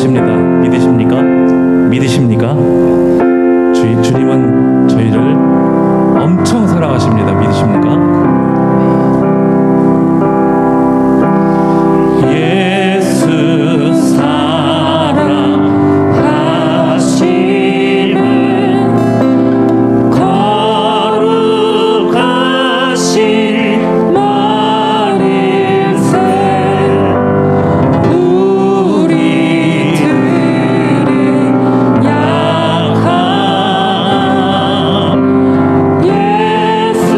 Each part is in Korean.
사랑하십니다. 믿으십니까? 믿으십니까? 주님은 저희를 엄청 사랑하십니다. 믿으십니까? 예수 사랑하시는 거룩하신 말일세 우리들은 약함 예수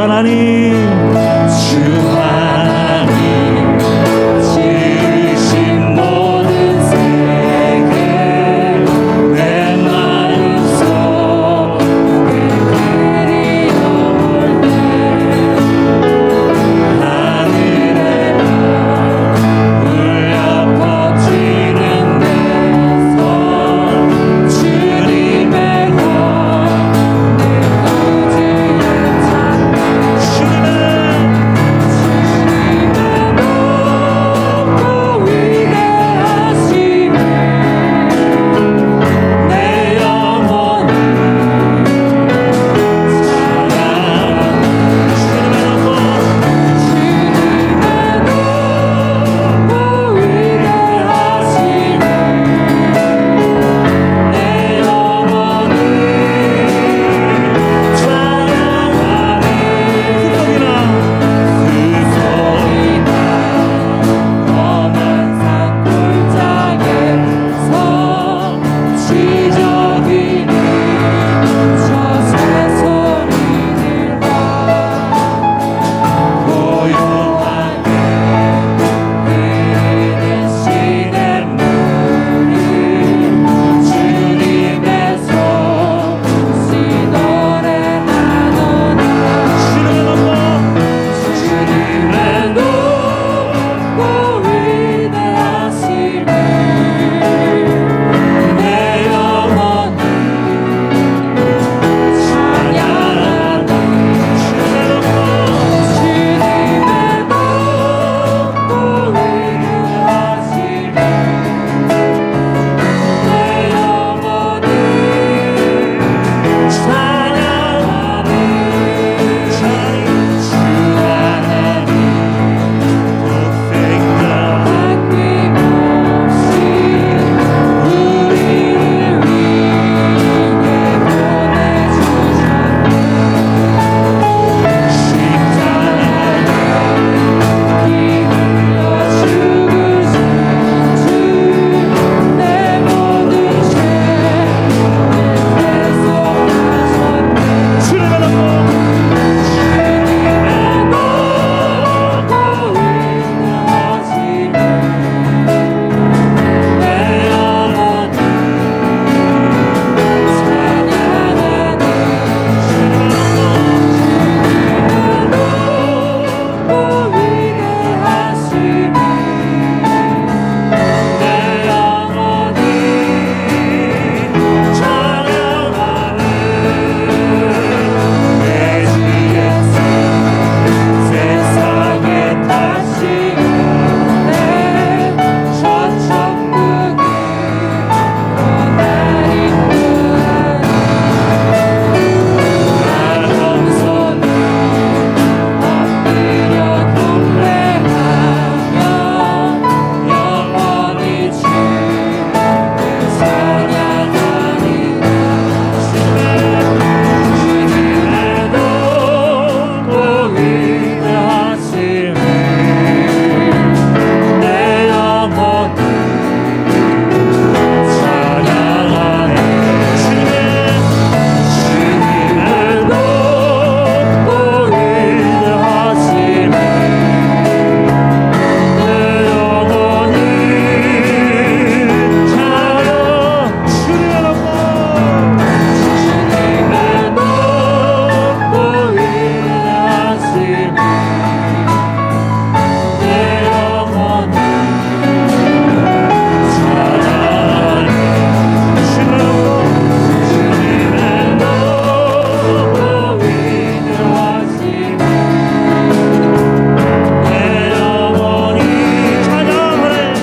하나님, 주 하나님 지으신 모든 세계 내 마음속에 그리워올 때 하늘에 울려 퍼지는 내 손 주님의 것 내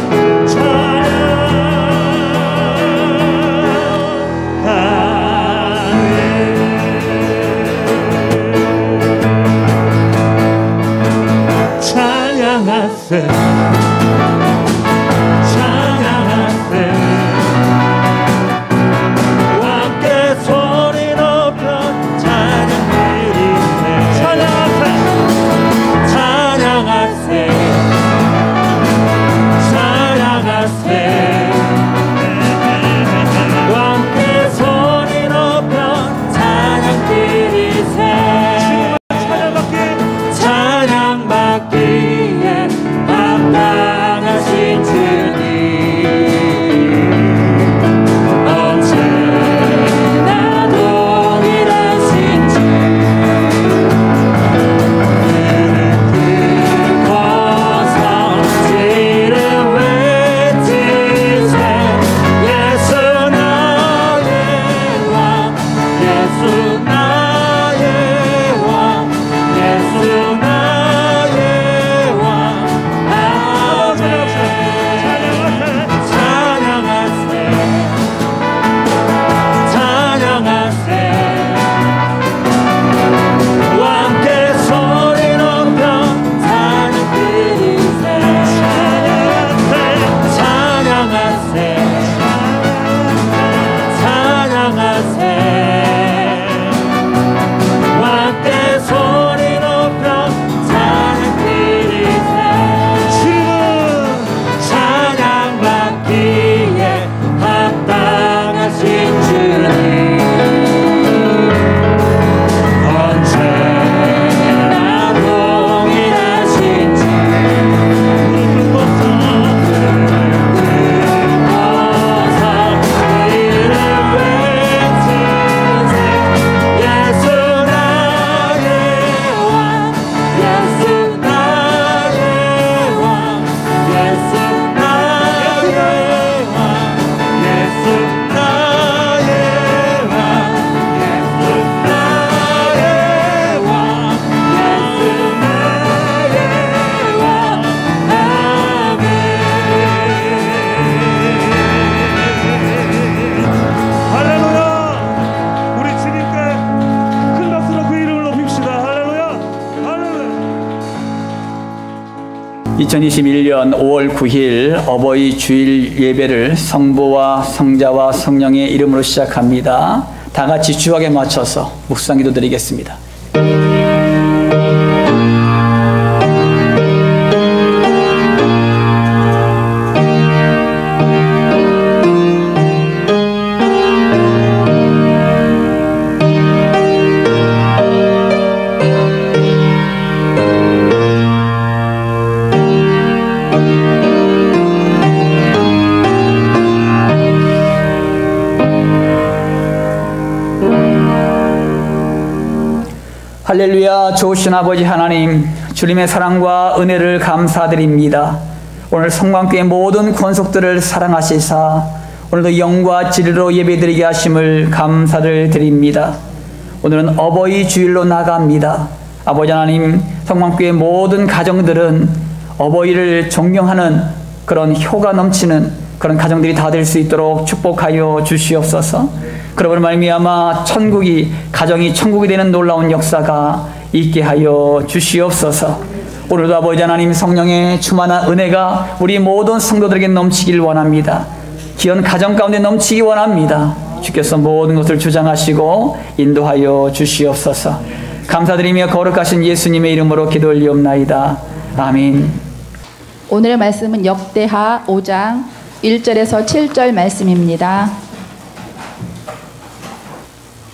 구주의 찬양 2021년 5월 9일 어버이 주일 예배를 성부와 성자와 성령의 이름으로 시작합니다. 다 같이 주역에 맞춰서 묵상기도 드리겠습니다. 할렐루야. 좋으신 아버지 하나님, 주님의 사랑과 은혜를 감사드립니다. 오늘 성광교회 모든 권속들을 사랑하시사 오늘도 영과 진리로 예배드리게 하심을 감사를 드립니다. 오늘은 어버이 주일로 나갑니다. 아버지 하나님, 성광교회 모든 가정들은 어버이를 존경하는 그런 효가 넘치는 그런 가정들이 다 될 수 있도록 축복하여 주시옵소서. 그러므로 말미암아 가정이 천국이 되는 놀라운 역사가 있게 하여 주시옵소서. 오늘도 아버지 하나님 성령의 충만한 은혜가 우리 모든 성도들에게 넘치길 원합니다. 귀한 가정 가운데 넘치기 원합니다. 주께서 모든 것을 주장하시고 인도하여 주시옵소서. 감사드리며 거룩하신 예수님의 이름으로 기도 올리옵나이다. 아멘. 오늘의 말씀은 역대하 5장 1절에서 7절 말씀입니다.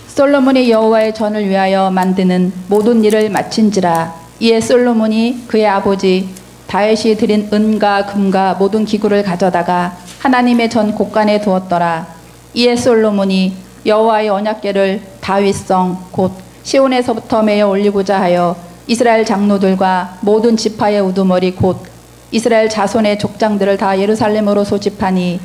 솔로몬이 여호와의 전을 위하여 만드는 모든 일을 마친지라. 이에 솔로몬이 그의 아버지 다윗이 드린 은과 금과 모든 기구를 가져다가 하나님의 전 곳간에 두었더라. 이에 솔로몬이 여호와의 언약궤를 다윗성 곧 시온에서부터 메어 올리고자 하여 이스라엘 장로들과 모든 지파의 우두머리 곧 이스라엘 자손의 족장들을 다 예루살렘으로 소집하니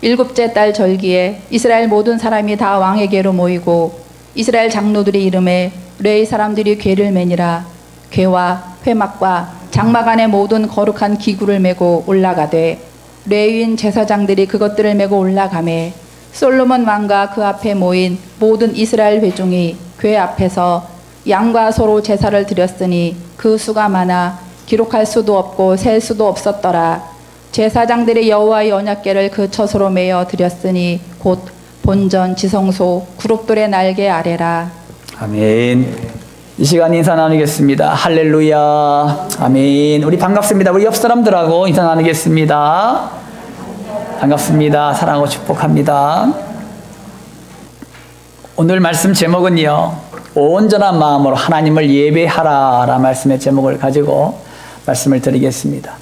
7째 달 절기에 이스라엘 모든 사람이 다 왕에게로 모이고 이스라엘 장로들의 이름에 레위 사람들이 궤를 매니라. 궤와 회막과 장막 안에 모든 거룩한 기구를 메고 올라가되 레위인 제사장들이 그것들을 메고 올라가매 솔로몬 왕과 그 앞에 모인 모든 이스라엘 회중이 궤 앞에서 양과 소로 제사를 드렸으니 그 수가 많아 기록할 수도 없고 셀 수도 없었더라. 제사장들이 여호와의 언약궤를 그 처소로 메어 드렸으니 곧 본전, 지성소, 구룩돌의 날개 아래라. 아멘. 이 시간 인사 나누겠습니다. 할렐루야. 아멘. 우리 반갑습니다. 우리 옆 사람들하고 인사 나누겠습니다. 반갑습니다. 사랑하고 축복합니다. 오늘 말씀 제목은요, 온전한 마음으로 하나님을 예배하라 라는 말씀의 제목을 가지고 말씀을 드리겠습니다.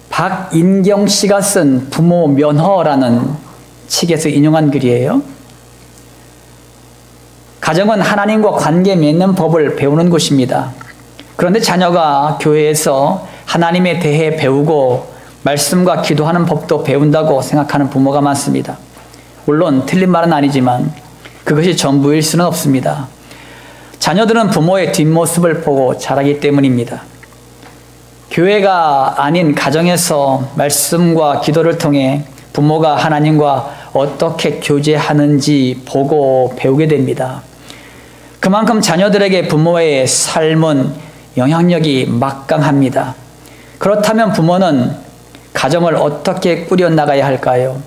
박인경 씨가 쓴 부모 면허라는 책에서 인용한 글이에요. 가정은 하나님과 관계 맺는 법을 배우는 곳입니다. 그런데 자녀가 교회에서 하나님에 대해 배우고 말씀과 기도하는 법도 배운다고 생각하는 부모가 많습니다. 물론 틀린 말은 아니지만 그것이 전부일 수는 없습니다. 자녀들은 부모의 뒷모습을 보고 자라기 때문입니다. 교회가 아닌 가정에서 말씀과 기도를 통해 부모가 하나님과 어떻게 교제하는지 보고 배우게 됩니다. 그만큼 자녀들에게 부모의 삶은 영향력이 막강합니다. 그렇다면 부모는 가정을 어떻게 꾸려나가야 할까요?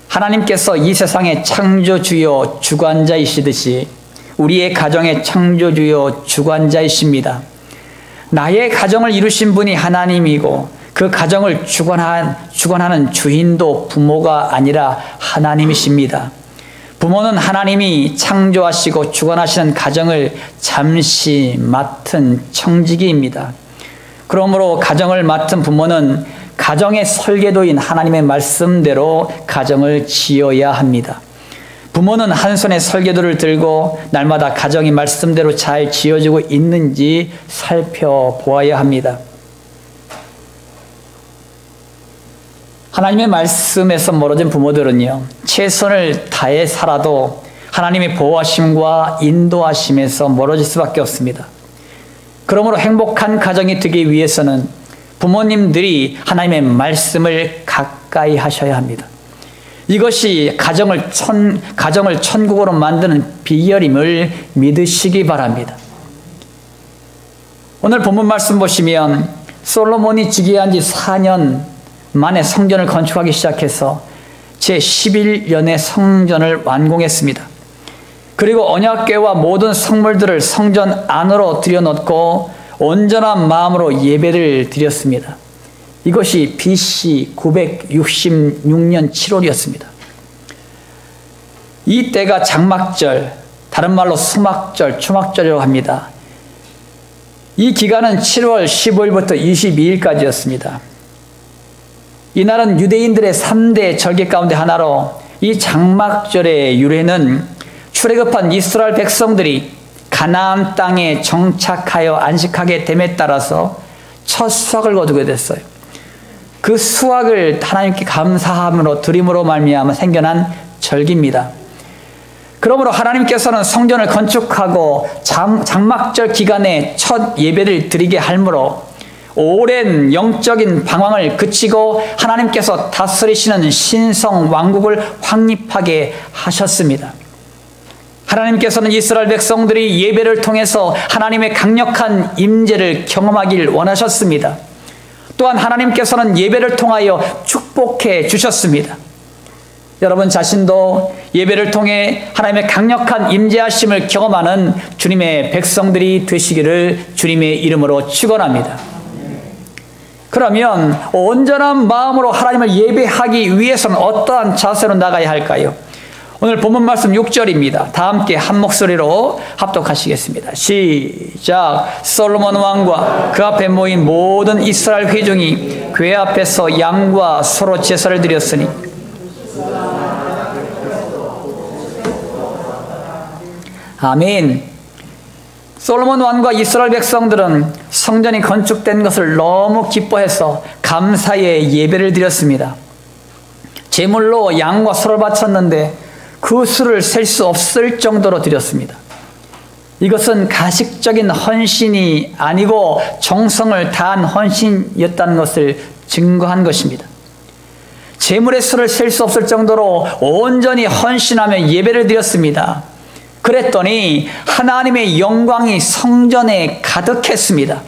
하나님께서 이 세상의 창조주요 주관자이시듯이 우리의 가정의 창조주요 주관자이십니다. 나의 가정을 이루신 분이 하나님이고 그 가정을 주관하는 주인도 부모가 아니라 하나님이십니다. 부모는 하나님이 창조하시고 주관하시는 가정을 잠시 맡은 청지기입니다. 그러므로 가정을 맡은 부모는 가정의 설계도인 하나님의 말씀대로 가정을 지어야 합니다. 부모는 한 손에 설계도를 들고 날마다 가정이 말씀대로 잘 지어지고 있는지 살펴보아야 합니다. 하나님의 말씀에서 멀어진 부모들은요, 최선을 다해 살아도 하나님의 보호하심과 인도하심에서 멀어질 수밖에 없습니다. 그러므로 행복한 가정이 되기 위해서는 부모님들이 하나님의 말씀을 가까이 하셔야 합니다. 이것이 가정을 천국으로 만드는 비결임을 믿으시기 바랍니다. 오늘 본문 말씀 보시면 솔로몬이 즉위한 지 4년 만에 성전을 건축하기 시작해서 제11년에 성전을 완공했습니다. 그리고 언약궤와 모든 성물들을 성전 안으로 들여놓고 온전한 마음으로 예배를 드렸습니다. 이것이 BC 966년 7월이었습니다. 이 때가 장막절, 다른 말로 수막절, 추막절이라고 합니다. 이 기간은 7월 15일부터 22일까지였습니다. 이날은 유대인들의 3대 절기 가운데 하나로 이 장막절의 유래는 출애굽한 이스라엘 백성들이 가나안 땅에 정착하여 안식하게 됨에 따라서 첫 수확을 거두게 됐어요. 그 수확을 하나님께 감사함으로 드림으로 말미암아 생겨난 절기입니다. 그러므로 하나님께서는 성전을 건축하고 장막절 기간에 첫 예배를 드리게 하므로 오랜 영적인 방황을 그치고 하나님께서 다스리시는 신성 왕국을 확립하게 하셨습니다. 하나님께서는 이스라엘 백성들이 예배를 통해서 하나님의 강력한 임재를 경험하길 원하셨습니다. 또한 하나님께서는 예배를 통하여 축복해 주셨습니다. 여러분 자신도 예배를 통해 하나님의 강력한 임재하심을 경험하는 주님의 백성들이 되시기를 주님의 이름으로 축원합니다. 그러면 온전한 마음으로 하나님을 예배하기 위해서는 어떠한 자세로 나가야 할까요? 오늘 본문 말씀 6절입니다. 다 함께 한 목소리로 합독하시겠습니다. 시작. 솔로몬 왕과 그 앞에 모인 모든 이스라엘 회중이 궤 앞에서 양과 소로 제사를 드렸으니 아멘. 솔로몬 왕과 이스라엘 백성들은 성전이 건축된 것을 너무 기뻐해서 감사의 예배를 드렸습니다. 제물로 양과 소를 바쳤는데 그 수를 셀 수 없을 정도로 드렸습니다. 이것은 가식적인 헌신이 아니고 정성을 다한 헌신이었다는 것을 증거한 것입니다. 제물의 수를 셀 수 없을 정도로 온전히 헌신하며 예배를 드렸습니다. 그랬더니 하나님의 영광이 성전에 가득했습니다.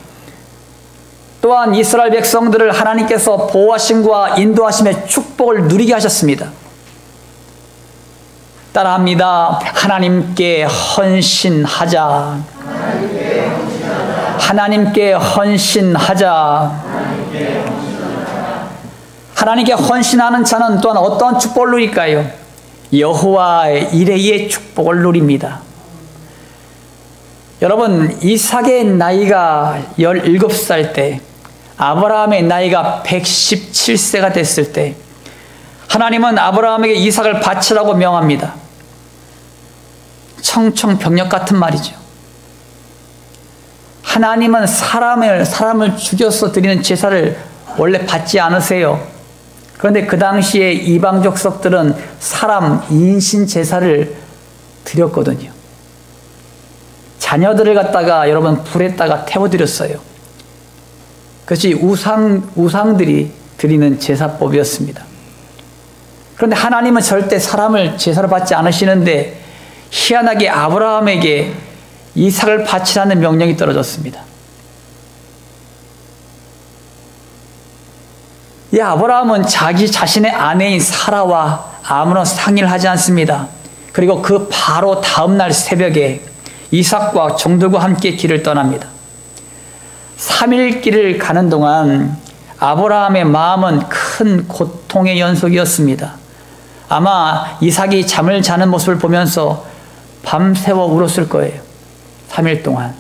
또한 이스라엘 백성들을 하나님께서 보호하심과 인도하심의 축복을 누리게 하셨습니다. 따라합니다. 하나님께 헌신하자. 하나님께 헌신하자. 하나님께 헌신하는 자는 또한 어떤 축복을 누릴까요? 여호와의 이레의 축복을 누립니다. 여러분, 이삭의 나이가 17살 때, 아브라함의 나이가 117세가 됐을 때 하나님은 아브라함에게 이삭을 바치라고 명합니다. 청청병력 같은 말이죠. 하나님은 사람을 죽여서 드리는 제사를 원래 받지 않으세요. 그런데 그 당시에 이방 족속들은 사람 인신 제사를 드렸거든요. 자녀들을 갖다가 여러분 불에다가 태워드렸어요. 그것이 우상들이 드리는 제사법이었습니다. 그런데 하나님은 절대 사람을 제사를 받지 않으시는데 희한하게 아브라함에게 이삭을 바치라는 명령이 떨어졌습니다. 이 아브라함은 자기 자신의 아내인 사라와 아무런 상의를 하지 않습니다. 그리고 그 바로 다음날 새벽에 이삭과 종들과 함께 길을 떠납니다. 3일 길을 가는 동안 아브라함의 마음은 큰 고통의 연속이었습니다. 아마 이삭이 잠을 자는 모습을 보면서 밤새워 울었을 거예요. 3일 동안.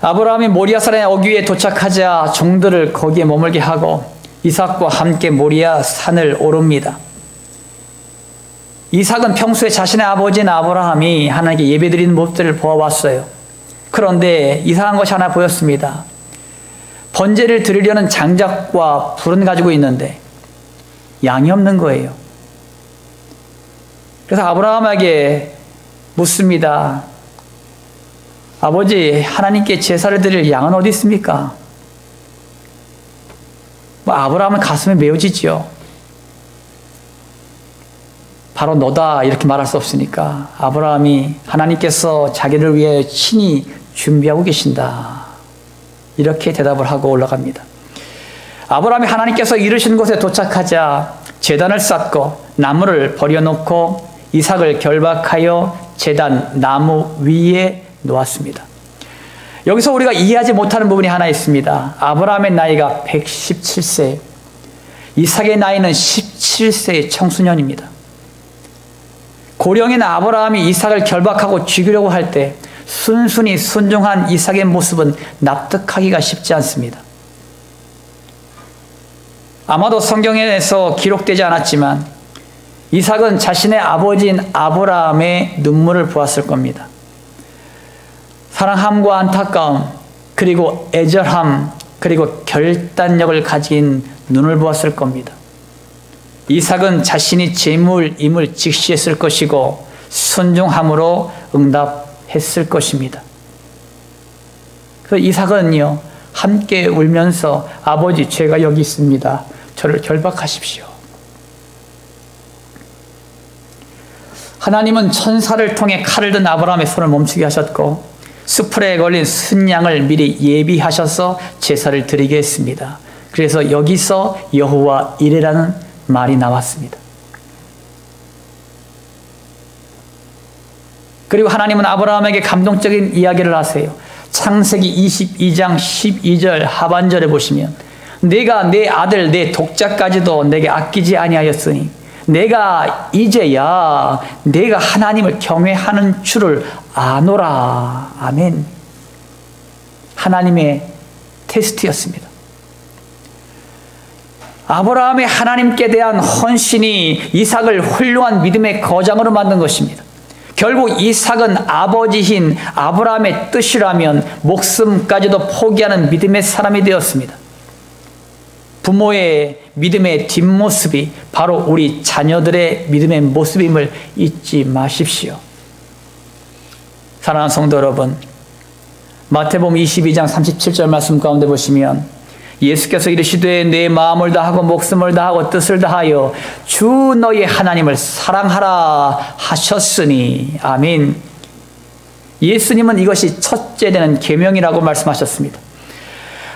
아브라함이 모리아산의 어귀에 도착하자 종들을 거기에 머물게 하고 이삭과 함께 모리아 산을 오릅니다. 이삭은 평소에 자신의 아버지인 아브라함이 하나님께 예배드리는 모습들을 보아왔어요. 그런데 이상한 것이 하나 보였습니다. 번제를 드리려는 장작과 불은 가지고 있는데 양이 없는 거예요. 그래서 아브라함에게 묻습니다. 아버지, 하나님께 제사를 드릴 양은 어디 있습니까? 아브라함은 가슴에 메어지죠. 바로 너다 이렇게 말할 수 없으니까 아브라함이 하나님께서 자기를 위해 친히 준비하고 계신다. 이렇게 대답을 하고 올라갑니다. 아브라함이 하나님께서 이르신 곳에 도착하자 제단을 쌓고 나무를 버려놓고 이삭을 결박하여 제단 나무 위에 놓았습니다. 여기서 우리가 이해하지 못하는 부분이 하나 있습니다. 아브라함의 나이가 117세, 이삭의 나이는 17세의 청소년입니다. 고령인 아브라함이 이삭을 결박하고 죽이려고 할 때 순순히 순종한 이삭의 모습은 납득하기가 쉽지 않습니다. 아마도 성경에서 기록되지 않았지만 이삭은 자신의 아버지인 아브라함의 눈물을 보았을 겁니다. 사랑함과 안타까움, 그리고 애절함, 그리고 결단력을 가진 눈을 보았을 겁니다. 이삭은 자신이 제물임을 직시했을 것이고 순종함으로 응답했을 것입니다. 그래서 이삭은요, 함께 울면서 아버지, 죄가 여기 있습니다. 저를 결박하십시오. 하나님은 천사를 통해 칼을 든 아브라함의 손을 멈추게 하셨고 수풀에 걸린 순양을 미리 예비하셔서 제사를 드리게 했습니다. 그래서 여기서 여호와 이레라는 말이 나왔습니다. 그리고 하나님은 아브라함에게 감동적인 이야기를 하세요. 창세기 22장 12절 하반절에 보시면 내가 내 아들 내 독자까지도 내게 아끼지 아니하였으니 내가 이제야 내가 하나님을 경외하는 줄을 아노라. 아멘. 하나님의 테스트였습니다. 아브라함의 하나님께 대한 헌신이 이삭을 훌륭한 믿음의 거장으로 만든 것입니다. 결국 이삭은 아버지인 아브라함의 뜻이라면 목숨까지도 포기하는 믿음의 사람이 되었습니다. 부모의 믿음의 뒷모습이 바로 우리 자녀들의 믿음의 모습임을 잊지 마십시오. 사랑하는 성도 여러분, 마태복음 22장 37절 말씀 가운데 보시면 예수께서 이르시되 내 마음을 다하고 목숨을 다하고 뜻을 다하여 주 너의 하나님을 사랑하라 하셨으니. 아멘. 예수님은 이것이 첫째 되는 계명이라고 말씀하셨습니다.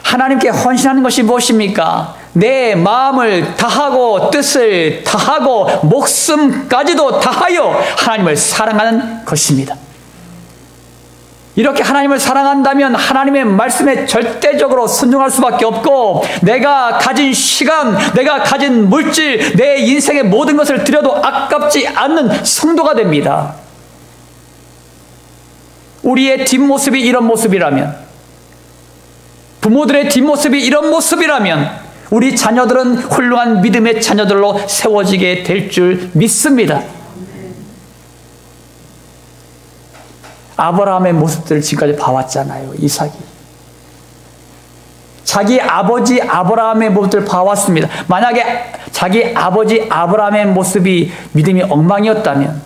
하나님께 헌신하는 것이 무엇입니까? 내 마음을 다하고 뜻을 다하고 목숨까지도 다하여 하나님을 사랑하는 것입니다. 이렇게 하나님을 사랑한다면 하나님의 말씀에 절대적으로 순종할 수밖에 없고 내가 가진 시간, 내가 가진 물질, 내 인생의 모든 것을 드려도 아깝지 않는 성도가 됩니다. 우리의 뒷모습이 이런 모습이라면, 부모들의 뒷모습이 이런 모습이라면 우리 자녀들은 훌륭한 믿음의 자녀들로 세워지게 될 줄 믿습니다. 아브라함의 모습들을 지금까지 봐왔잖아요. 이삭이. 자기 아버지 아브라함의 모습들을 봐왔습니다. 만약에 자기 아버지 아브라함의 모습이 믿음이 엉망이었다면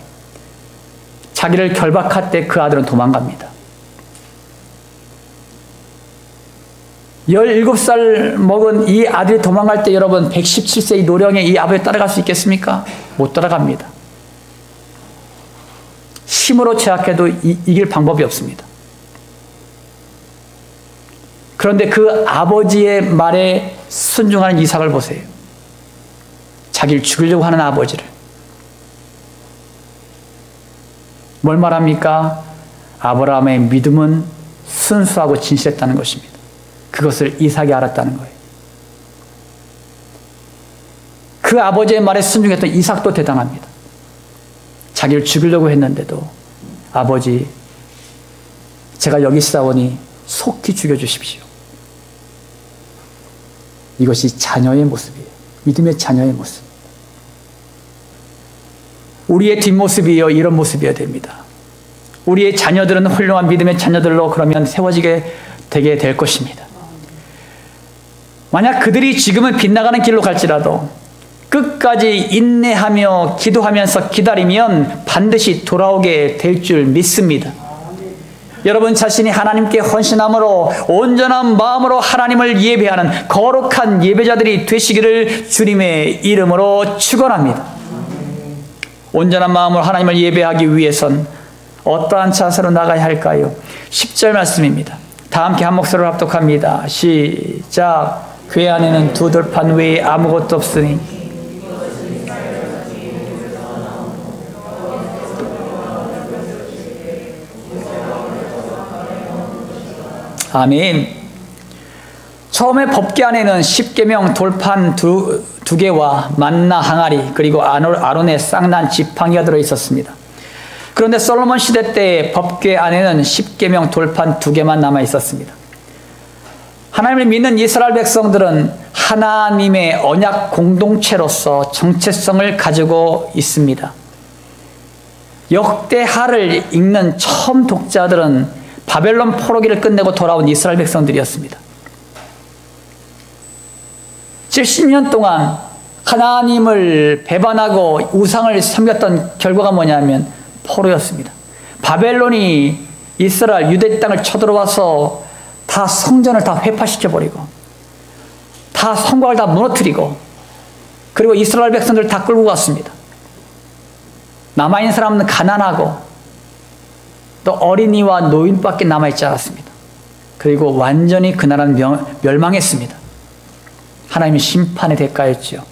자기를 결박할 때 그 아들은 도망갑니다. 17살 먹은 이 아들이 도망갈 때 여러분 117세의 노령의 이 아버지 따라갈 수 있겠습니까? 못 따라갑니다. 힘으로 제약해도 이길 방법이 없습니다. 그런데 그 아버지의 말에 순종하는 이삭을 보세요. 자기를 죽이려고 하는 아버지를. 뭘 말합니까? 아브라함의 믿음은 순수하고 진실했다는 것입니다. 그것을 이삭이 알았다는 거예요. 그 아버지의 말에 순종했던 이삭도 대단합니다. 자기를 죽이려고 했는데도 아버지, 제가 여기 있사오니 속히 죽여주십시오. 이것이 자녀의 모습이에요. 믿음의 자녀의 모습. 우리의 뒷모습이요, 이런 모습이어야 됩니다. 우리의 자녀들은 훌륭한 믿음의 자녀들로 그러면 세워지게 되게 될 것입니다. 만약 그들이 지금은 빗나가는 길로 갈지라도 끝까지 인내하며 기도하면서 기다리면 반드시 돌아오게 될 줄 믿습니다. 여러분 자신이 하나님께 헌신함으로 온전한 마음으로 하나님을 예배하는 거룩한 예배자들이 되시기를 주님의 이름으로 축원합니다. 온전한 마음으로 하나님을 예배하기 위해선 어떠한 자세로 나가야 할까요? 10절 말씀입니다. 다 함께 한 목소리로 합독합니다. 시작. 궤 안에는 두 돌판 외에 아무것도 없으니 아멘. 처음에 법궤 안에는 십계명 돌판 두 개와 만나 항아리 그리고 아론의 쌍난 지팡이가 들어있었습니다. 그런데 솔로몬 시대 때 법궤 안에는 십계명 돌판 2개만 남아 있었습니다. 하나님을 믿는 이스라엘 백성들은 하나님의 언약 공동체로서 정체성을 가지고 있습니다. 역대하를 읽는 처음 독자들은 바벨론 포로기를 끝내고 돌아온 이스라엘 백성들이었습니다. 70년 동안 하나님을 배반하고 우상을 섬겼던 결과가 뭐냐면 포로였습니다. 바벨론이 이스라엘 유대 땅을 쳐들어와서 다 성전을 다 회파시켜버리고 다 성곽을 다 무너뜨리고 그리고 이스라엘 백성들을 다 끌고 갔습니다. 남아있는 사람은 가난하고 또 어린이와 노인밖에 남아있지 않았습니다. 그리고 완전히 그 나라는 멸망했습니다. 하나님의 심판의 대가였죠.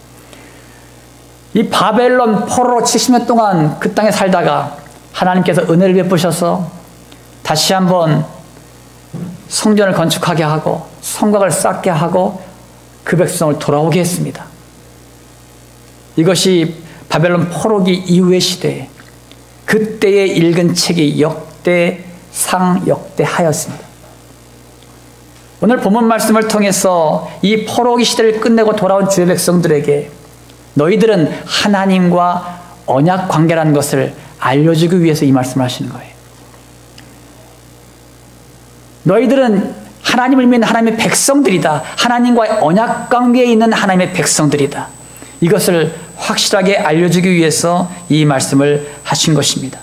이 바벨론 포로로 70년 동안 그 땅에 살다가 하나님께서 은혜를 베푸셔서 다시 한번 성전을 건축하게 하고 성곽을 쌓게 하고 그 백성을 돌아오게 했습니다. 이것이 바벨론 포로기 이후의 시대, 그때에 읽은 책이 역대상, 역대하였습니다. 오늘 본문 말씀을 통해서 이 포로기 시대를 끝내고 돌아온 주의 백성들에게 너희들은 하나님과 언약 관계라는 것을 알려주기 위해서 이 말씀을 하시는 거예요. 너희들은 하나님을 믿는 하나님의 백성들이다. 하나님과의 언약 관계에 있는 하나님의 백성들이다. 이것을 확실하게 알려주기 위해서 이 말씀을 하신 것입니다.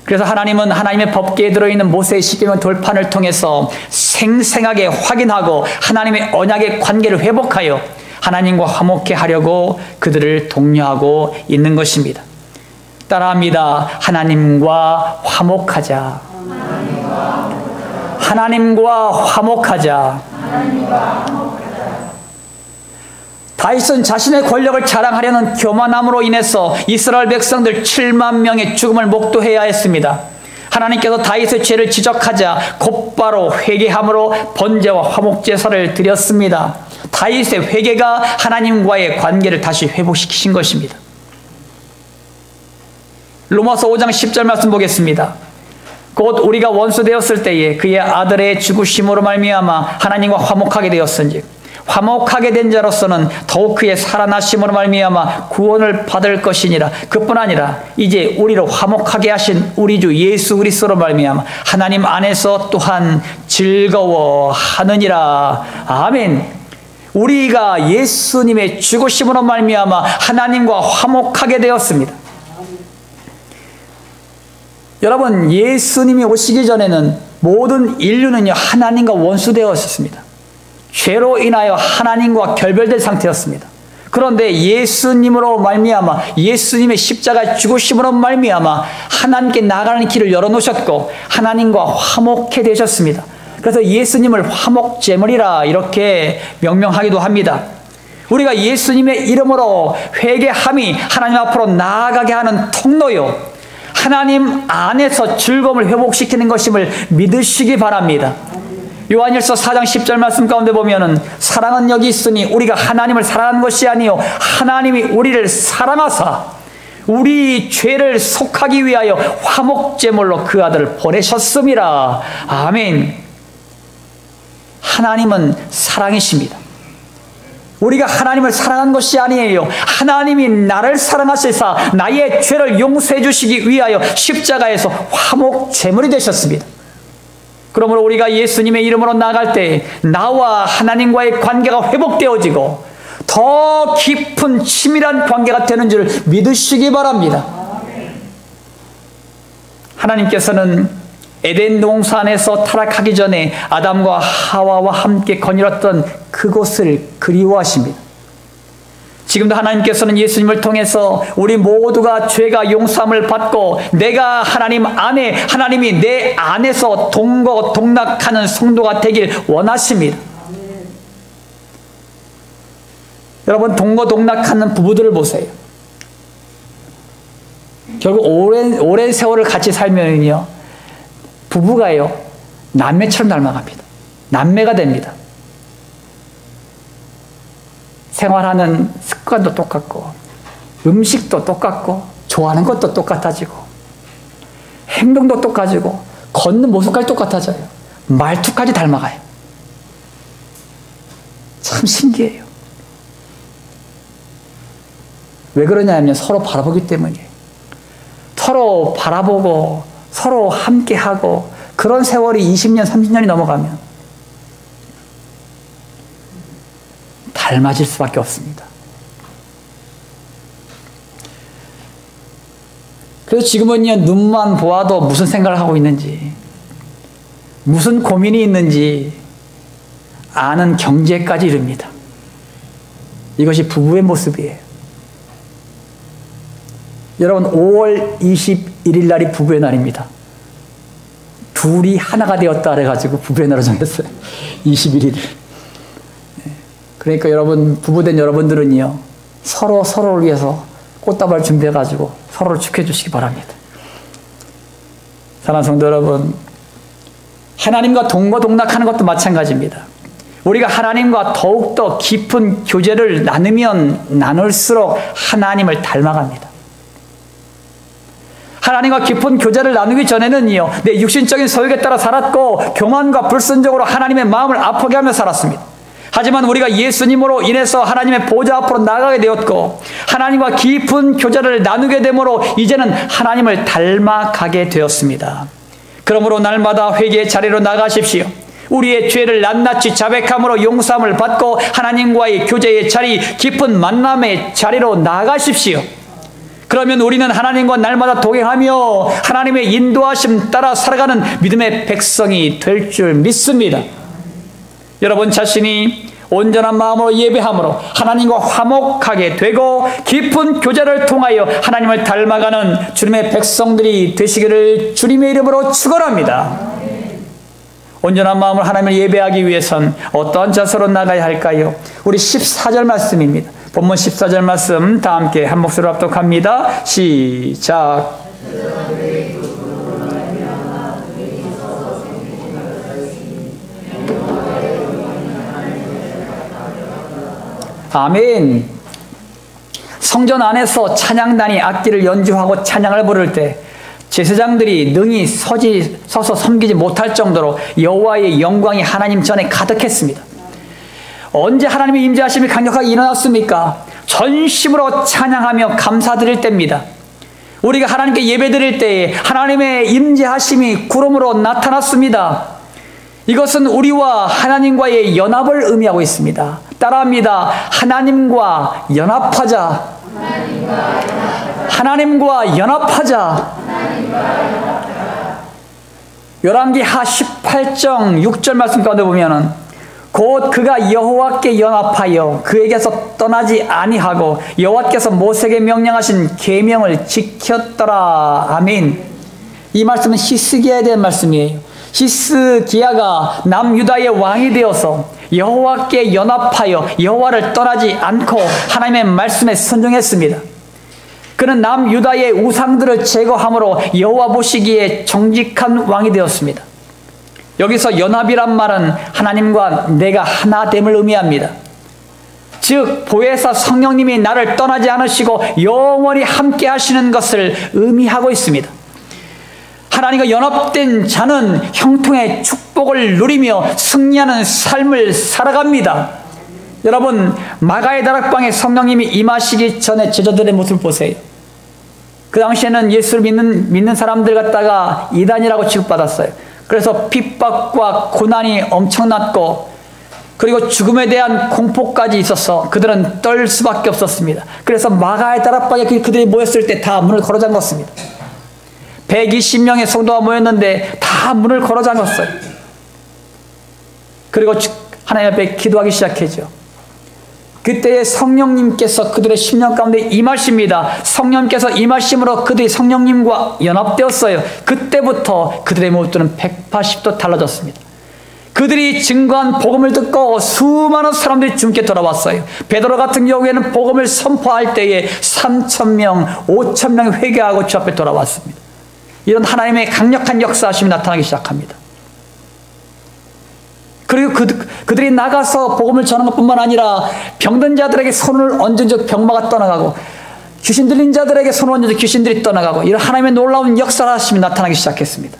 그래서 하나님은 하나님의 법궤에 들어있는 모세의 십계명 돌판을 통해서 생생하게 확인하고 하나님의 언약의 관계를 회복하여 하나님과 화목케 하려고 그들을 독려하고 있는 것입니다. 따라합니다. 하나님과 화목하자. 하나님과 화목하자. 다윗은 자신의 권력을 자랑하려는 교만함으로 인해서 이스라엘 백성들 7만 명의 죽음을 목도해야 했습니다. 하나님께서 다윗의 죄를 지적하자 곧바로 회개함으로 번제와 화목제사를 드렸습니다. 다윗의 회개가 하나님과의 관계를 다시 회복시키신 것입니다. 로마서 5장 10절 말씀 보겠습니다. 곧 우리가 원수 되었을 때에 그의 아들의 죽으심으로 말미암아 하나님과 화목하게 되었은즉 화목하게 된 자로서는 더욱 그의 살아나심으로 말미암아 구원을 받을 것이니라. 그뿐 아니라 이제 우리를 화목하게 하신 우리 주 예수 그리스도로 말미암아 하나님 안에서 또한 즐거워하느니라. 아멘. 우리가 예수님의 죽으심으로 말미암아 하나님과 화목하게 되었습니다. 여러분, 예수님이 오시기 전에는 모든 인류는요 하나님과 원수되었습니다. 죄로 인하여 하나님과 결별된 상태였습니다. 그런데 예수님으로 말미암아 예수님의 십자가 죽으심으로 말미암아 하나님께 나가는 길을 열어놓으셨고 하나님과 화목해 되셨습니다. 그래서 예수님을 화목제물이라 이렇게 명명하기도 합니다. 우리가 예수님의 이름으로 회개함이 하나님 앞으로 나아가게 하는 통로요, 하나님 안에서 즐거움을 회복시키는 것임을 믿으시기 바랍니다. 요한일서 4장 10절 말씀 가운데 보면은 사랑은 여기 있으니 우리가 하나님을 사랑하는 것이 아니요 하나님이 우리를 사랑하사 우리 죄를 속하기 위하여 화목제물로 그 아들을 보내셨음이라. 아멘. 하나님은 사랑이십니다. 우리가 하나님을 사랑한 것이 아니에요. 하나님이 나를 사랑하시사 나의 죄를 용서해 주시기 위하여 십자가에서 화목제물이 되셨습니다. 그러므로 우리가 예수님의 이름으로 나아갈 때 나와 하나님과의 관계가 회복되어지고 더 깊은 친밀한 관계가 되는 줄 믿으시기 바랍니다. 하나님께서는 에덴 동산에서 타락하기 전에 아담과 하와와 함께 거닐었던 그곳을 그리워하십니다. 지금도 하나님께서는 예수님을 통해서 우리 모두가 죄가 용서함을 받고 내가 하나님 안에, 하나님이 내 안에서 동거동락하는 성도가 되길 원하십니다. 여러분, 동거동락하는 부부들을 보세요. 결국 오랜 세월을 같이 살면요, 부부가요, 남매처럼 닮아갑니다. 남매가 됩니다. 생활하는 습관도 똑같고, 음식도 똑같고, 좋아하는 것도 똑같아지고, 행동도 똑같아지고, 걷는 모습까지 똑같아져요. 말투까지 닮아가요. 참 신기해요. 왜 그러냐면 서로 바라보기 때문이에요. 서로 바라보고 서로 함께하고 그런 세월이 20년, 30년이 넘어가면 닮아질 수밖에 없습니다. 그래서 지금은요, 눈만 보아도 무슨 생각을 하고 있는지, 무슨 고민이 있는지 아는 경지에까지 이릅니다. 이것이 부부의 모습이에요. 여러분, 5월 21일 날이 부부의 날입니다. 둘이 하나가 되었다 그래가지고 부부의 날을 정했어요. 21일. 그러니까 여러분, 부부된 여러분들은요, 서로를 위해서 꽃다발 준비해가지고 서로를 축하해 주시기 바랍니다. 사랑하는 성도 여러분, 하나님과 동거동락하는 것도 마찬가지입니다. 우리가 하나님과 더욱더 깊은 교제를 나누면 나눌수록 하나님을 닮아갑니다. 하나님과 깊은 교제를 나누기 전에는요, 내 육신적인 소욕에 따라 살았고 교만과 불순종으로 하나님의 마음을 아프게 하며 살았습니다. 하지만 우리가 예수님으로 인해서 하나님의 보좌 앞으로 나가게 되었고 하나님과 깊은 교제를 나누게 되므로 이제는 하나님을 닮아가게 되었습니다. 그러므로 날마다 회개의 자리로 나가십시오. 우리의 죄를 낱낱이 자백함으로 용서함을 받고 하나님과의 교제의 자리, 깊은 만남의 자리로 나가십시오. 그러면 우리는 하나님과 날마다 동행하며 하나님의 인도하심 따라 살아가는 믿음의 백성이 될 줄 믿습니다. 여러분 자신이 온전한 마음으로 예배함으로 하나님과 화목하게 되고 깊은 교제를 통하여 하나님을 닮아가는 주님의 백성들이 되시기를 주님의 이름으로 축원합니다. 온전한 마음으로 하나님을 예배하기 위해선 어떠한 자세로 나가야 할까요? 우리 14절 말씀입니다. 본문 14절 말씀 다 함께 한 목소리로 합독합니다. 시작. 아멘. 성전 안에서 찬양단이 악기를 연주하고 찬양을 부를 때 제사장들이 능히 서서 섬기지 못할 정도로 여호와의 영광이 하나님 전에 가득했습니다. 언제 하나님의 임재하심이 강력하게 일어났습니까? 전심으로 찬양하며 감사드릴 때입니다. 우리가 하나님께 예배드릴 때에 하나님의 임재하심이 구름으로 나타났습니다. 이것은 우리와 하나님과의 연합을 의미하고 있습니다. 따라합니다. 하나님과 연합하자. 하나님과 연합하자. 열왕기하 18장 6절 말씀 가운데 보면은 곧 그가 여호와께 연합하여 그에게서 떠나지 아니하고 여호와께서 모세에게 명령하신 계명을 지켰더라. 아멘. 이 말씀은 히스기야에 대한 말씀이에요. 히스기야가 남유다의 왕이 되어서 여호와께 연합하여 여호와를 떠나지 않고 하나님의 말씀에 순종했습니다. 그는 남유다의 우상들을 제거함으로 여호와 보시기에 정직한 왕이 되었습니다. 여기서 연합이란 말은 하나님과 내가 하나됨을 의미합니다. 즉 보혜사 성령님이 나를 떠나지 않으시고 영원히 함께 하시는 것을 의미하고 있습니다. 하나님과 연합된 자는 형통의 축복을 누리며 승리하는 삶을 살아갑니다. 여러분, 마가의 다락방에 성령님이 임하시기 전에 제자들의 모습을 보세요. 그 당시에는 예수를 믿는 사람들 갖다가 이단이라고 취급받았어요. 그래서 핍박과 고난이 엄청났고 그리고 죽음에 대한 공포까지 있어서 그들은 떨 수밖에 없었습니다. 그래서 마가의 다락방에 그들이 모였을 때 다 문을 걸어 잠궜습니다. 120명의 성도가 모였는데 다 문을 걸어 잠궜어요. 그리고 하나님 앞에 기도하기 시작했죠. 그때에 성령님께서 그들의 심령 가운데 임하십니다. 성령님께서 임하심으로 그들이 성령님과 연합되었어요. 그때부터 그들의 모습들은 180도 달라졌습니다. 그들이 증거한 복음을 듣고 수많은 사람들이 주님께 돌아왔어요. 베드로 같은 경우에는 복음을 선포할 때에 3,000명, 5,000명이 회개하고 주 앞에 돌아왔습니다. 이런 하나님의 강력한 역사하심이 나타나기 시작합니다. 그리고 그들이 나가서 복음을 전하는 것뿐만 아니라 병든 자들에게 손을 얹은 적 병마가 떠나가고 귀신 들린 자들에게 손을 얹은 적 귀신들이 떠나가고 이런 하나님의 놀라운 역사하심이 나타나기 시작했습니다.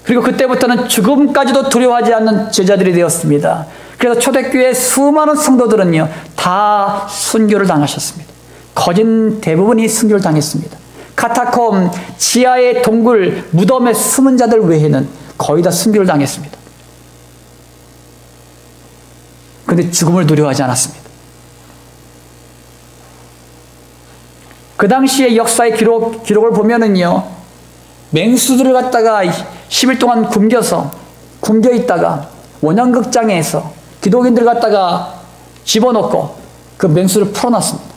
그리고 그때부터는 죽음까지도 두려워하지 않는 제자들이 되었습니다. 그래서 초대교회 수많은 성도들은요 다 순교를 당하셨습니다. 거진 대부분이 순교를 당했습니다. 카타콤 지하의 동굴 무덤에 숨은 자들 외에는 거의 다 순교를 당했습니다. 그런데 죽음을 두려워하지 않았습니다. 그 당시의 역사의 기록을 보면은요 맹수들을 갖다가 10일 동안 굶겨 있다가 원형극장에서 기독인들 갖다가 집어넣고 그 맹수를 풀어놨습니다.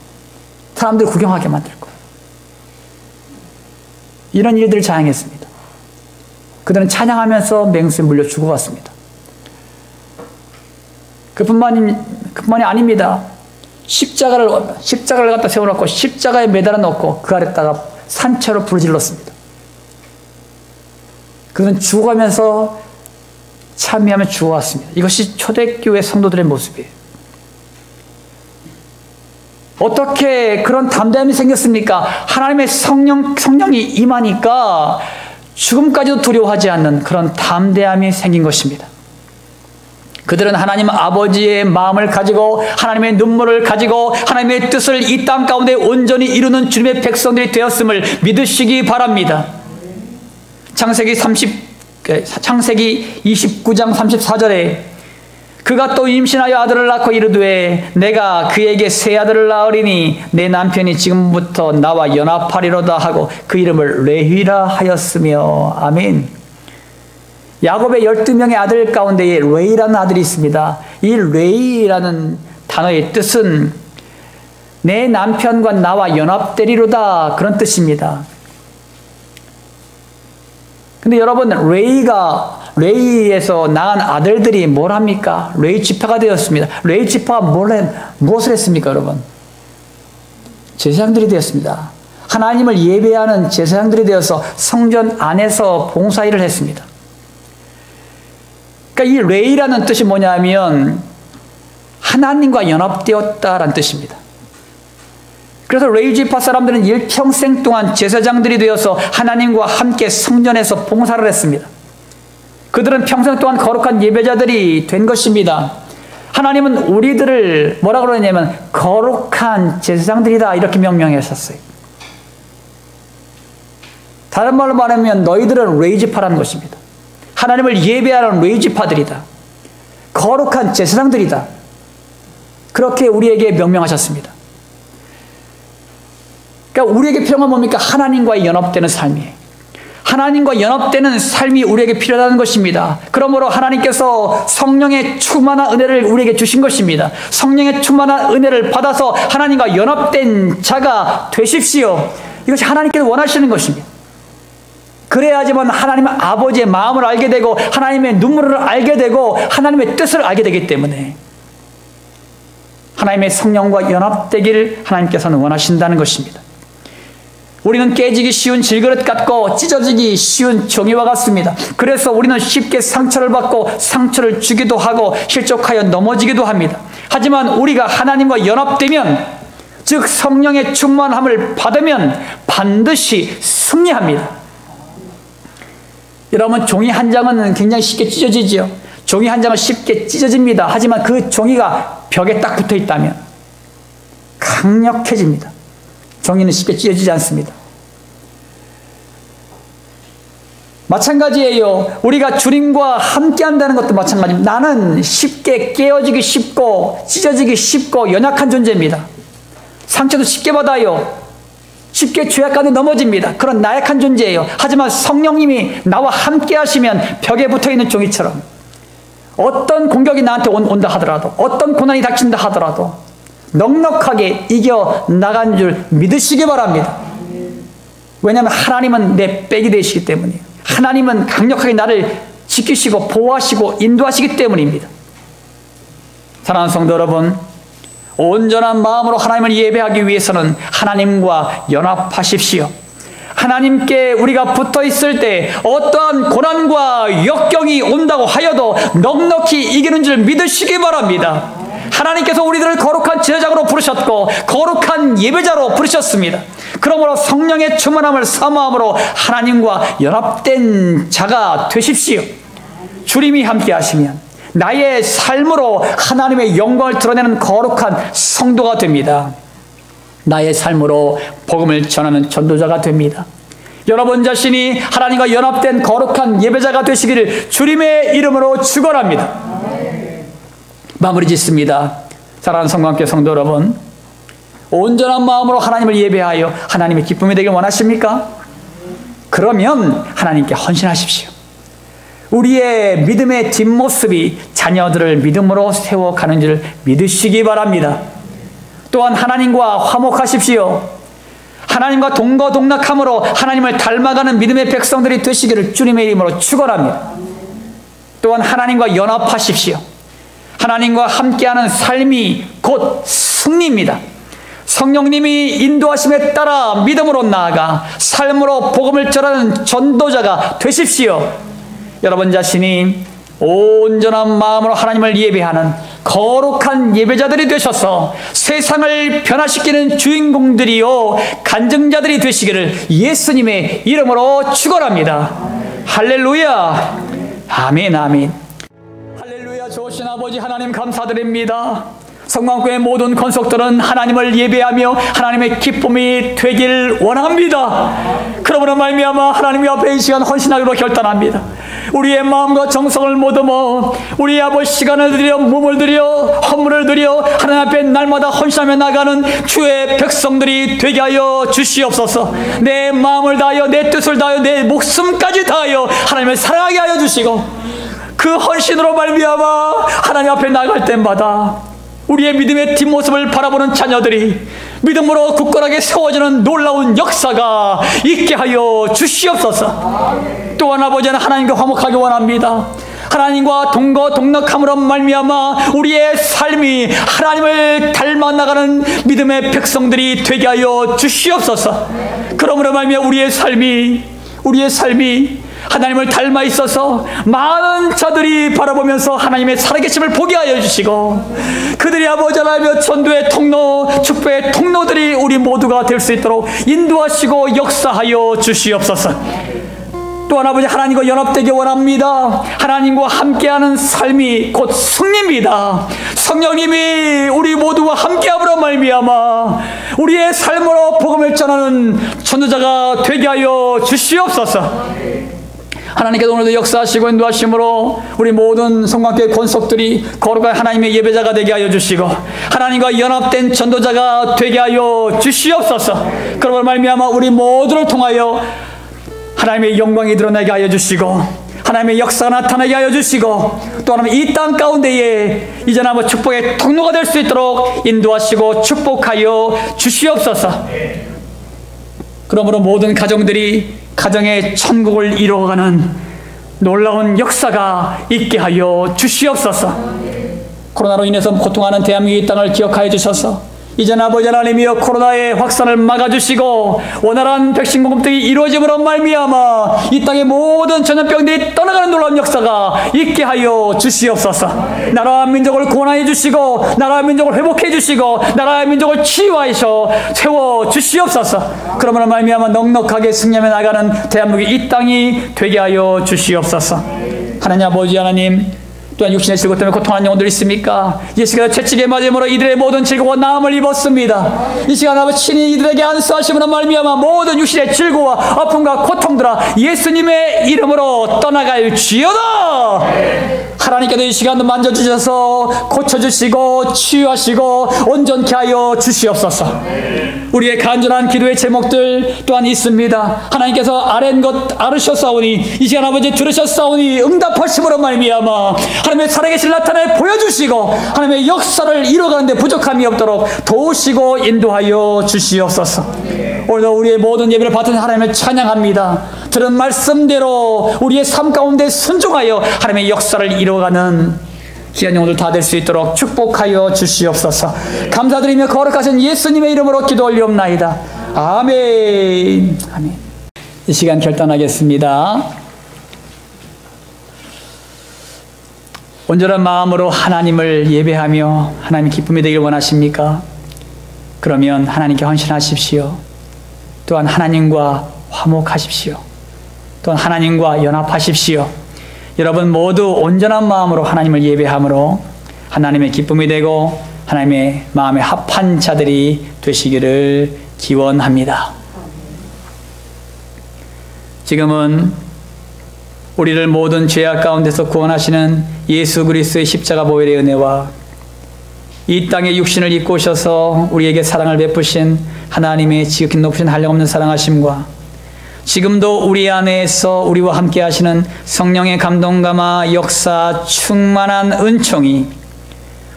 사람들 구경하게 만들고 이런 일들을 자행했습니다. 그들은 찬양하면서 맹수에 물려 죽어갔습니다. 그뿐만이 아닙니다. 십자가를 갖다 세워놓고 십자가에 매달아 놓고 그 아래다가 산채로 부르질렀습니다. 그들은 죽어가면서 참여하며 죽어왔습니다. 이것이 초대교회 성도들의 모습이에요. 어떻게 그런 담대함이 생겼습니까? 하나님의 성령이 임하니까 죽음까지도 두려워하지 않는 그런 담대함이 생긴 것입니다. 그들은 하나님 아버지의 마음을 가지고 하나님의 눈물을 가지고 하나님의 뜻을 이 땅 가운데 온전히 이루는 주님의 백성들이 되었음을 믿으시기 바랍니다. 창세기 29장 34절에 그가 또 임신하여 아들을 낳고 이르되 내가 그에게 새 아들을 낳으리니 내 남편이 지금부터 나와 연합하리로다 하고 그 이름을 레위라 하였으며. 아멘. 야곱의 12명의 아들 가운데에 레위라는 아들이 있습니다. 이 레위라는 단어의 뜻은 내 남편과 나와 연합되리로다 그런 뜻입니다. 근데 여러분 레위에서 낳은 아들들이 뭘 합니까? 레위 지파가 되었습니다. 레위 지파가 무엇을 했습니까 여러분? 제사장들이 되었습니다. 하나님을 예배하는 제사장들이 되어서 성전 안에서 봉사일을 했습니다. 그러니까 이 레위라는 뜻이 뭐냐면 하나님과 연합되었다라는 뜻입니다. 그래서 레위 지파 사람들은 일평생 동안 제사장들이 되어서 하나님과 함께 성전에서 봉사를 했습니다. 그들은 평생 동안 거룩한 예배자들이 된 것입니다. 하나님은 우리들을 뭐라고 그러냐면 거룩한 제사장들이다 이렇게 명명했었어요. 다른 말로 말하면 너희들은 레위 지파라는 것입니다. 하나님을 예배하는 레위 지파들이다. 거룩한 제사장들이다. 그렇게 우리에게 명명하셨습니다. 그러니까 우리에게 필요한 건 뭡니까? 하나님과 연합되는 삶이에요. 하나님과 연합되는 삶이 우리에게 필요하다는 것입니다. 그러므로 하나님께서 성령의 충만한 은혜를 우리에게 주신 것입니다. 성령의 충만한 은혜를 받아서 하나님과 연합된 자가 되십시오. 이것이 하나님께서 원하시는 것입니다. 그래야지만 하나님 아버지의 마음을 알게 되고 하나님의 눈물을 알게 되고 하나님의 뜻을 알게 되기 때문에 하나님의 성령과 연합되기를 하나님께서는 원하신다는 것입니다. 우리는 깨지기 쉬운 질그릇 같고 찢어지기 쉬운 종이와 같습니다. 그래서 우리는 쉽게 상처를 받고 상처를 주기도 하고 실족하여 넘어지기도 합니다. 하지만 우리가 하나님과 연합되면 즉 성령의 충만함을 받으면 반드시 승리합니다. 여러분 종이 한 장은 굉장히 쉽게 찢어지지요. 종이 한 장은 쉽게 찢어집니다. 하지만 그 종이가 벽에 딱 붙어 있다면 강력해집니다. 종이는 쉽게 찢어지지 않습니다. 마찬가지예요. 우리가 주님과 함께 한다는 것도 마찬가지입니다. 나는 쉽게 깨어지기 쉽고 찢어지기 쉽고 연약한 존재입니다. 상처도 쉽게 받아요. 쉽게 죄악 가운데 넘어집니다. 그런 나약한 존재예요. 하지만 성령님이 나와 함께 하시면 벽에 붙어있는 종이처럼 어떤 공격이 나한테 온다 하더라도, 어떤 고난이 닥친다 하더라도 넉넉하게 이겨나간 줄 믿으시기 바랍니다. 왜냐하면 하나님은 내 백이 되시기 때문이에요. 하나님은 강력하게 나를 지키시고 보호하시고 인도하시기 때문입니다. 사랑하는 성도 여러분, 온전한 마음으로 하나님을 예배하기 위해서는 하나님과 연합하십시오. 하나님께 우리가 붙어 있을 때 어떠한 고난과 역경이 온다고 하여도 넉넉히 이기는 줄 믿으시기 바랍니다. 하나님께서 우리들을 거룩한 제자로 부르셨고 거룩한 예배자로 부르셨습니다. 그러므로 성령의 충만함을 사모함으로 하나님과 연합된 자가 되십시오. 주님이 함께 하시면 나의 삶으로 하나님의 영광을 드러내는 거룩한 성도가 됩니다. 나의 삶으로 복음을 전하는 전도자가 됩니다. 여러분 자신이 하나님과 연합된 거룩한 예배자가 되시기를 주님의 이름으로 축원합니다. 마무리 짓습니다. 사랑하는 성도님께 성도 여러분, 온전한 마음으로 하나님을 예배하여 하나님의 기쁨이 되길 원하십니까? 그러면 하나님께 헌신하십시오. 우리의 믿음의 뒷모습이 자녀들을 믿음으로 세워가는 줄 믿으시기 바랍니다. 또한 하나님과 화목하십시오. 하나님과 동거동락함으로 하나님을 닮아가는 믿음의 백성들이 되시기를 주님의 이름으로 축원합니다. 또한 하나님과 연합하십시오. 하나님과 함께하는 삶이 곧 승리입니다. 성령님이 인도하심에 따라 믿음으로 나아가 삶으로 복음을 전하는 전도자가 되십시오. 여러분 자신이 온전한 마음으로 하나님을 예배하는 거룩한 예배자들이 되셔서 세상을 변화시키는 주인공들이요 간증자들이 되시기를 예수님의 이름으로 축원합니다. 할렐루야. 아멘 아멘. 할렐루야. 좋으신 아버지 하나님 감사드립니다. 성광교회 모든 권속들은 하나님을 예배하며 하나님의 기쁨이 되길 원합니다. 그러므로 말미암아 하나님 앞에 이 시간 헌신하기로 결단합니다. 우리의 마음과 정성을 모두모 우리 아버지 시간을 들여 몸을 들여 헌물을 들여 하나님 앞에 날마다 헌신하며 나가는 주의 백성들이 되게 하여 주시옵소서. 내 마음을 다하여 내 뜻을 다하여 내 목숨까지 다하여 하나님을 사랑하게 하여 주시고 그 헌신으로 말미암아 하나님 앞에 나갈 때마다 우리의 믿음의 뒷모습을 바라보는 자녀들이 믿음으로 굳건하게 세워지는 놀라운 역사가 있게 하여 주시옵소서. 또한 아버지는 하나님과 화목하기 원합니다. 하나님과 동거동락함으로 말미암아 우리의 삶이 하나님을 닮아 나가는 믿음의 백성들이 되게 하여 주시옵소서. 그러므로 말미암아 우리의 삶이 하나님을 닮아 있어서 많은 자들이 바라보면서 하나님의 살아계심을 보게 하여 주시고 그들이 아버지 하나님의 전도의 통로, 축복의 통로들이 우리 모두가 될 수 있도록 인도하시고 역사하여 주시옵소서. 또한 아버지 하나님과 연합되기 원합니다. 하나님과 함께하는 삶이 곧 승리입니다. 성령님이 우리 모두와 함께함으로 말미암아 우리의 삶으로 복음을 전하는 전도자가 되게 하여 주시옵소서. 하나님께서 오늘도 역사하시고 인도하심으로 우리 모든 성광교회 권속들이 거룩한 하나님의 예배자가 되게 하여 주시고 하나님과 연합된 전도자가 되게 하여 주시옵소서. 그러므로 말미암아 우리 모두를 통하여 하나님의 영광이 드러나게 하여 주시고 하나님의 역사가 나타나게 하여 주시고 또 하나님 이 땅 가운데에 이제는 아버지 축복의 통로가 될 수 있도록 인도하시고 축복하여 주시옵소서. 그러므로 모든 가정들이 가정의 천국을 이루어가는 놀라운 역사가 있게 하여 주시옵소서. 코로나로 인해서 고통하는 대한민국의 땅을 기억하여 주셔서 이제는 아버지 하나님이여 코로나의 확산을 막아주시고 원활한 백신 공급들이 이루어짐으로 말미암아 이 땅의 모든 전염병들이 떠나가는 놀라운 역사가 있게 하여 주시옵소서. 나라와 민족을 구원하여 주시고 나라와 민족을 회복해 주시고 나라와 민족을 치유하셔 세워 주시옵소서. 그러므로 말미암아 넉넉하게 승리하며 나가는 대한민국의 이 땅이 되게 하여 주시옵소서. 하나님 아버지 하나님, 또한 육신의 질고 때문에 고통하는 영혼들이 있습니까? 이 시간에 채찍에 맞음으로 이들의 모든 질고와 나음을 입었습니다. 이 시간 아버지 친히 이들에게 안수하심으로 말미암아 모든 육신의 질고와 아픔과 고통들아 예수님의 이름으로 떠나갈지어다. 하나님께서 이 시간도 만져주셔서 고쳐주시고 치유하시고 온전케 하여 주시옵소서. 우리의 간절한 기도의 제목들 또한 있습니다. 하나님께서 아랜 것 알으셨사오니 이 시간 아버지 들으셨사오니 응답하심으로 말미암아 하나님의 살아계신 나타내 보여주시고 하나님의 역사를 이뤄가는데 부족함이 없도록 도우시고 인도하여 주시옵소서. 오늘도 우리의 모든 예배를 받은 하나님을 찬양합니다. 들은 말씀대로 우리의 삶 가운데 순종하여 하나님의 역사를 이뤄가는 귀한 영혼들 다 될 수 있도록 축복하여 주시옵소서. 감사드리며 거룩하신 예수님의 이름으로 기도 올리옵나이다. 아멘. 아멘. 이 시간 결단하겠습니다. 온전한 마음으로 하나님을 예배하며 하나님 기쁨이 되길 원하십니까? 그러면 하나님께 헌신하십시오. 또한 하나님과 화목하십시오. 또한 하나님과 연합하십시오. 여러분 모두 온전한 마음으로 하나님을 예배함으로 하나님의 기쁨이 되고 하나님의 마음에 합한 자들이 되시기를 기원합니다. 지금은 우리를 모든 죄악 가운데서 구원하시는 예수 그리스도의 십자가 보혈의 은혜와 이 땅에 육신을 입고 오셔서 우리에게 사랑을 베푸신 하나님의 지극히 높으신 한량없는 사랑하심과 지금도 우리 안에서 우리와 함께 하시는 성령의 감동감화 역사 충만한 은총이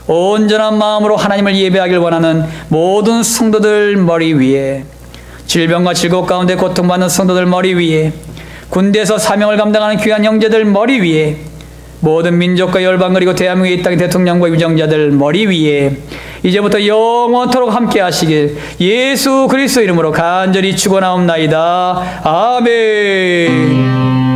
온전한 마음으로 하나님을 예배하길 원하는 모든 성도들 머리 위에, 질병과 질곡 가운데 고통받는 성도들 머리 위에, 군대에서 사명을 감당하는 귀한 형제들 머리 위에, 모든 민족과 열방 그리고 대한민국의 이 땅의 대통령과 유정자들 머리 위에 이제부터 영원토록 함께 하시길 예수 그리스도 이름으로 간절히 축원하옵나이다. 아멘.